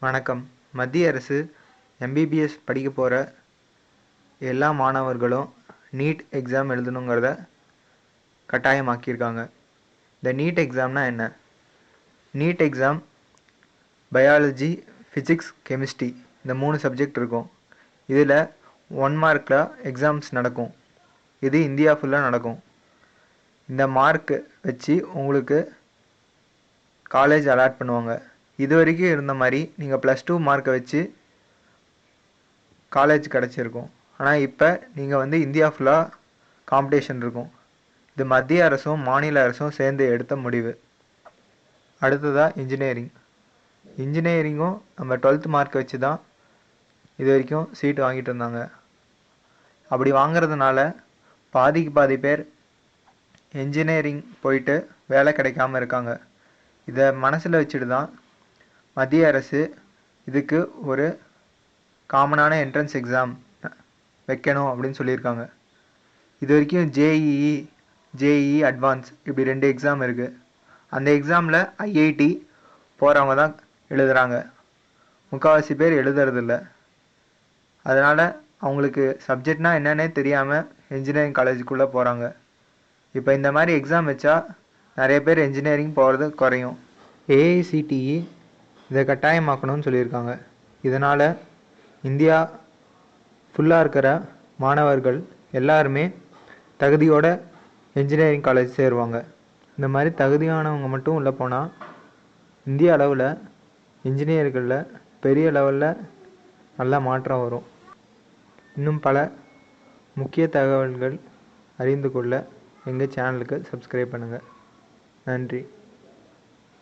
வணக்கம். மத்திய அரசு எம்பிபிஎஸ் படிக்க போகிற எல்லா மாணவர்களும் நீட் எக்ஸாம் எழுதணுங்கிறத கட்டாயமாக்கியிருக்காங்க. இந்த நீட் எக்ஸாம்னா என்ன? NEET exam biology, physics, chemistry இந்த 3 சப்ஜெக்ட் இருக்கும். இதில் 1 மார்க்கில் எக்ஸாம்ஸ் நடக்கும். இது இந்தியா ஃபுல்லாக நடக்கும். இந்த மார்க் வச்சு உங்களுக்கு காலேஜ் அலாட் பண்ணுவாங்க. இது வரைக்கும் இருந்த மாதிரி நீங்கள் +2 மார்க்கை வச்சு காலேஜ் கிடச்சிருக்கும். ஆனால் இப்போ நீங்கள் இந்தியா ஃபுல்லாக காம்படிஷன் இருக்கும். இது மத்திய அரசும் மாநில அரசும் சேர்ந்து எடுத்த முடிவு. அடுத்ததாக இன்ஜினியரிங்கும் நம்ம 12th மார்க் வச்சு தான் இது வரைக்கும் சீட்டு வாங்கிட்டு இருந்தாங்க. அப்படி வாங்கிறதுனால பாதிக்கு பாதி பேர் இன்ஜினியரிங் போயிட்டு வேலை கிடைக்காம இருக்காங்க. இதை மனசில் வச்சுட்டு தான் மத்திய அரசு இதுக்கு ஒரு காமனான என்ட்ரன்ஸ் எக்ஸாம் வைக்கணும் அப்படின்னு சொல்லியிருக்காங்க. இது வரைக்கும் ஜேஇஇ அட்வான்ஸ் இப்படி 2 எக்ஸாம் இருக்குது. அந்த எக்ஸாமில் ஐஐடி போகிறவங்க தான் எழுதுகிறாங்க. முக்கால்வாசி பேர் எழுதுறதில்ல. அதனால் அவங்களுக்கு சப்ஜெக்ட்னா என்னன்னே தெரியாமல் இன்ஜினியரிங் காலேஜுக்குள்ளே போகிறாங்க. இப்போ இந்த மாதிரி எக்ஸாம் வச்சா நிறைய பேர் இன்ஜினியரிங் போகிறது குறையும். ஏஐசிடிஇ இதை கட்டாயமாக்கணும்னு சொல்லியிருக்காங்க. இதனால் இந்தியா ஃபுல்லாக இருக்கிற மாணவர்கள் எல்லாருமே தகுதியோட இன்ஜினியரிங் காலேஜ் சேருவாங்க. இந்த மாதிரி தகுதியானவங்க மட்டும் உள்ளே போனால் இந்திய அளவில் இன்ஜினியர்களில் பெரிய லெவலில் நல்ல மாற்றம் வரும். இன்னும் பல முக்கிய தகவல்கள் அறிந்து கொள்ள எங்கள் சேனலுக்கு சப்ஸ்கிரைப் பண்ணுங்கள். நன்றி.